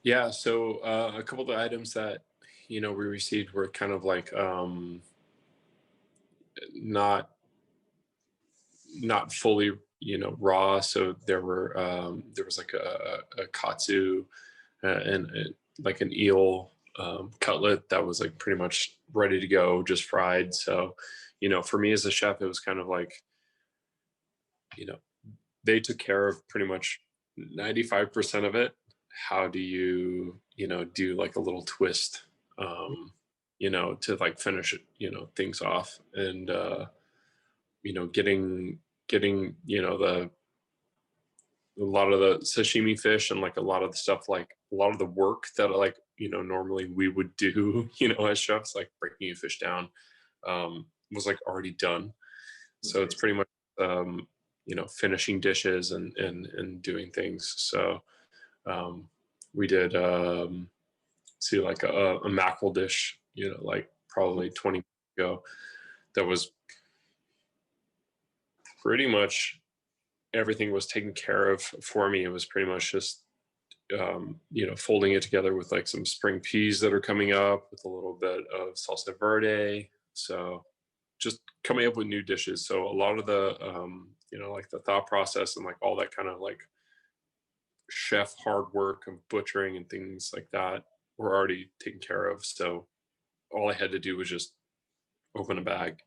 Yeah, so a couple of the items that we received were kind of like not not fully raw. So there was like a katsu and like an eel cutlet that was like pretty much ready to go, just fried. So for me as a chef, it was kind of like you know they took care of pretty much 95% of it. How do do like a little twist, to like finish it, things off, and getting the a lot of the sashimi fish and like a lot of the stuff, like a lot of the work that like normally we would do as chefs, like breaking a fish down, was like already done. So it's Okay. pretty much finishing dishes and doing things. So um, we did see like a mackerel dish, like probably 20 minutes ago, that was pretty much everything was taken care of for me. It was pretty much just folding it together with like some spring peas that are coming up with a little bit of salsa verde. So just coming up with new dishes. So a lot of the like the thought process and like all that kind of like chef hard work of butchering and things like that were already taken care of. So all I had to do was just open a bag,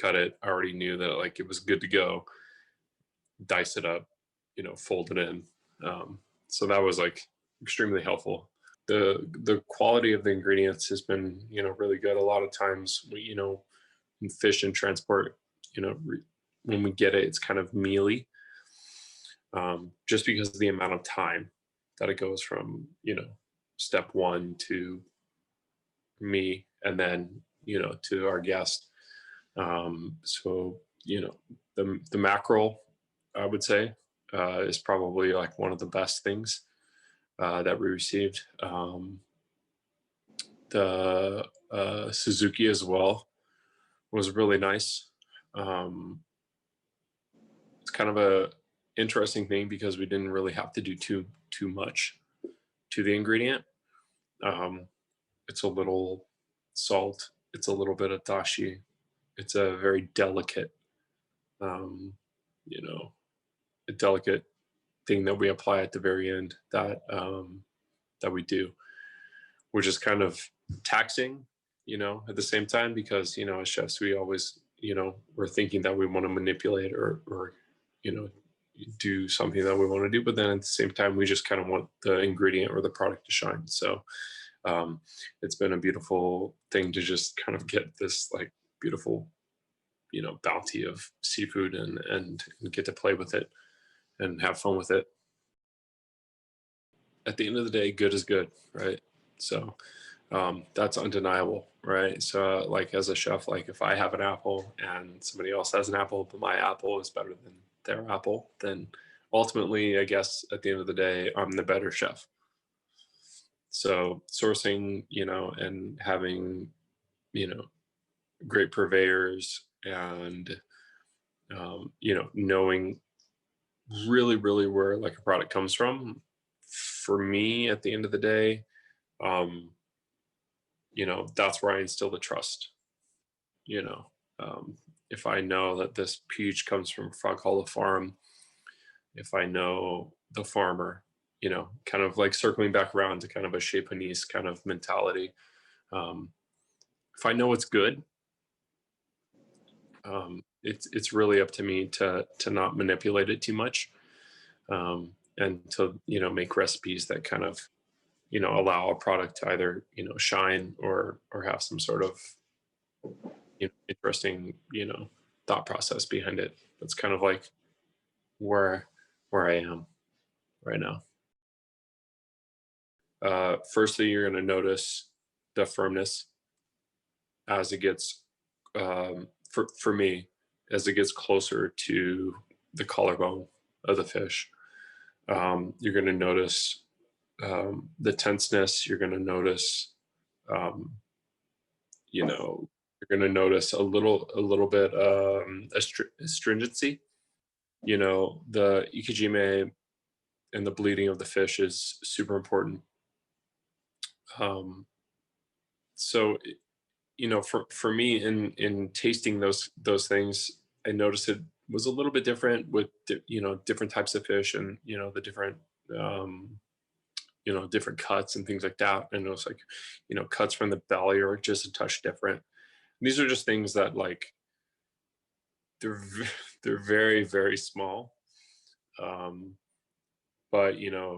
cut it. I already knew that like it was good to go. Dice it up, fold it in. So that was like extremely helpful. The quality of the ingredients has been really good. A lot of times in fish and transport, when we get it, it's kind of mealy, just because of the amount of time that it goes from step one to me and then to our guest. So the mackerel, I would say, is probably like one of the best things that we received. The Suzuki as well was really nice. Um, it's kind of a interesting thing because we didn't really have to do too much to the ingredient. Um, it's a little salt. It's a little bit of dashi. It's a very delicate, um, you know, a delicate thing that we apply at the very end that we do, which is kind of taxing, at the same time, because as chefs we always we're thinking that we want to manipulate or you know do something that we want to do, but then at the same time we just kind of want the ingredient or the product to shine. So um, it's been a beautiful thing to just kind of get this like beautiful bounty of seafood and get to play with it and have fun with it. At the end of the day, good is good, right? So that's undeniable, right? So like as a chef, like if I have an apple and somebody else has an apple, but my apple is better than their apple, then ultimately, I guess at the end of the day, I'm the better chef. So sourcing, and having, you know, great purveyors and, knowing really, really where like a product comes from. For me, at the end of the day, um, that's where I instill the trust. You know, if I know that this peach comes from Frog Hollow Farm, if I know the farmer, kind of like circling back around to kind of a Chez Panisse kind of mentality. Um, if I know it's good, it's really up to me to not manipulate it too much, and to make recipes that kind of allow a product to either shine or have some sort of interesting thought process behind it. That's kind of like where I am right now. Firstly, you're going to notice the firmness as it gets, for me, as it gets closer to the collarbone of the fish. You're going to notice the tenseness. You're going to notice, um, you're going to notice a little bit astringency. The ikijime and the bleeding of the fish is super important. So, for me in tasting those things, I noticed it was a little bit different with different types of fish, and the different um, different cuts and things like that. And it was like, cuts from the belly are just a touch different. These are just things that, like, they're very, very small. Um, but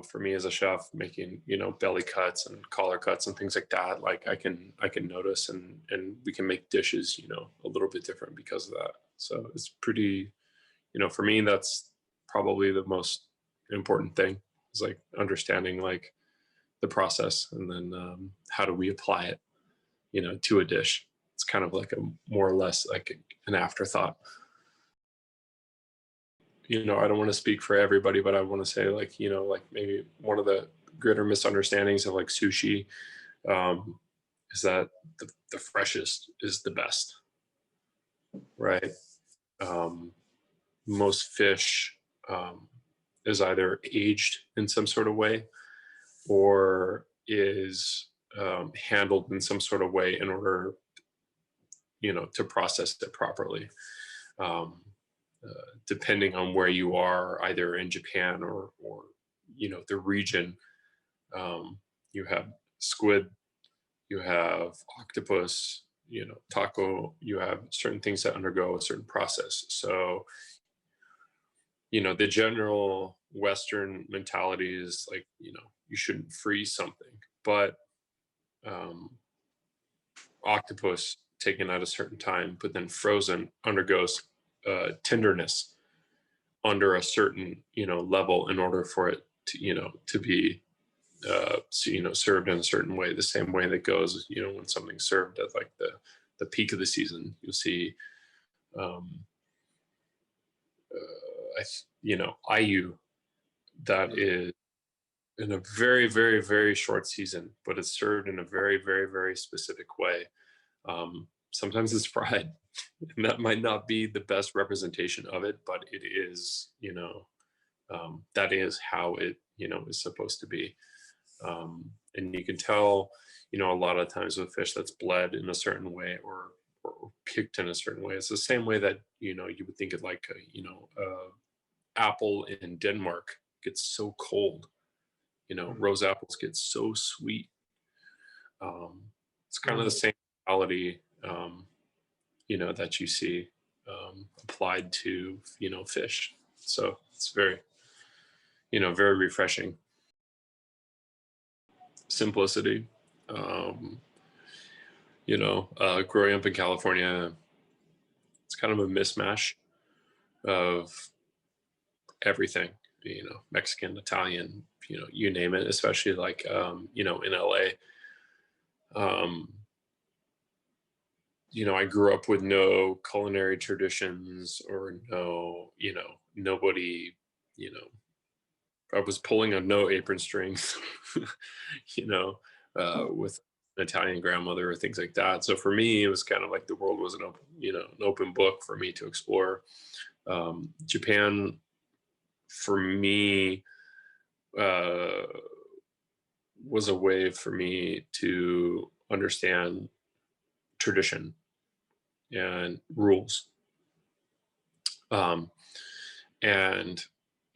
for me as a chef, making belly cuts and collar cuts and things like that, like I can notice, and we can make dishes a little bit different because of that. So it's pretty, for me, that's probably the most important thing, is like understanding, like, the process, and then how do we apply it to a dish. It's kind of like a more or less like an afterthought. I don't want to speak for everybody, but I want to say, like, like, maybe one of the greater misunderstandings of, like, sushi, um, is that the freshest is the best, right? Um, most fish is either aged in some sort of way, or is handled in some sort of way in order, to process it properly. Um, Depending on where you are, either in Japan or the region, you have squid, you have octopus, taco, you have certain things that undergo a certain process. So, the general Western mentality is like, you shouldn't freeze something, but um, octopus taken at a certain time, but then frozen, undergoes tenderness under a certain level in order for it to be served in a certain way, the same way that goes when something's served at, like, the peak of the season. You'll see um IU that is in a very, very, very short season, but it's served in a very, very, very specific way. Sometimes it's fried, and that might not be the best representation of it, but it is, that is how it, is supposed to be. And you can tell, a lot of times with fish that's bled in a certain way, or picked in a certain way. It's the same way that, you would think of, like, apple in Denmark gets so cold, rose apples get so sweet. Um, it's kind of the same quality, that you see applied to, fish. So it's very, very refreshing. Simplicity. Um, Growing up in California, it's kind of a mismatch of everything, Mexican, Italian, you name it, especially, like, in LA. Um, I grew up with no culinary traditions, or no, nobody, you know, I was pulling on no apron strings, you know, with an Italian grandmother or things like that. So for me, it was kind of like the world was an open book for me to explore. Japan, for me, uh, was a way for me to understand tradition and rules. Um, and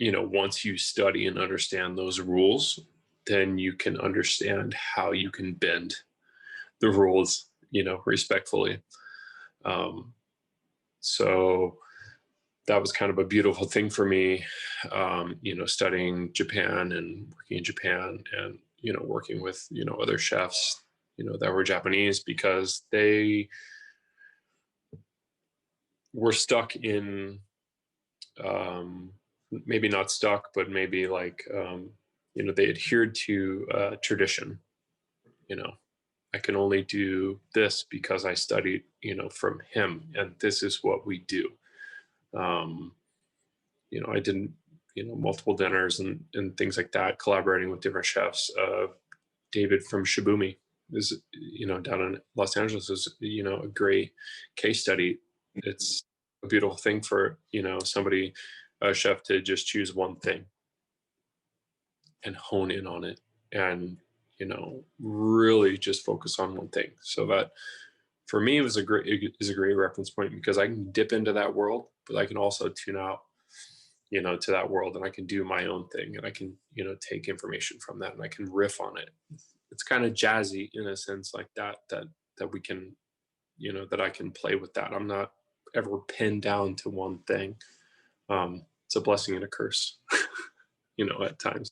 once you study and understand those rules, then you can understand how you can bend the rules, respectfully. Um, so that was kind of a beautiful thing for me, studying Japan and working in Japan, and working with other chefs that were Japanese, because they were stuck in, maybe not stuck, but maybe like, they adhered to tradition. I can only do this because I studied, from him, and this is what we do. Um, I did, multiple dinners and things like that, collaborating with different chefs. David from Shibumi is, down in Los Angeles, is, a great case study. It's a beautiful thing for, somebody, a chef, to just choose one thing and hone in on it, and, really just focus on one thing. So that for me, it is a great reference point, because I can dip into that world, but I can also tune out, to that world, and I can do my own thing, and I can, take information from that, and I can riff on it. It's kind of jazzy in a sense, like that we can, that I can play with that. I'm not ever pinned down to one thing. It's a blessing and a curse, at times.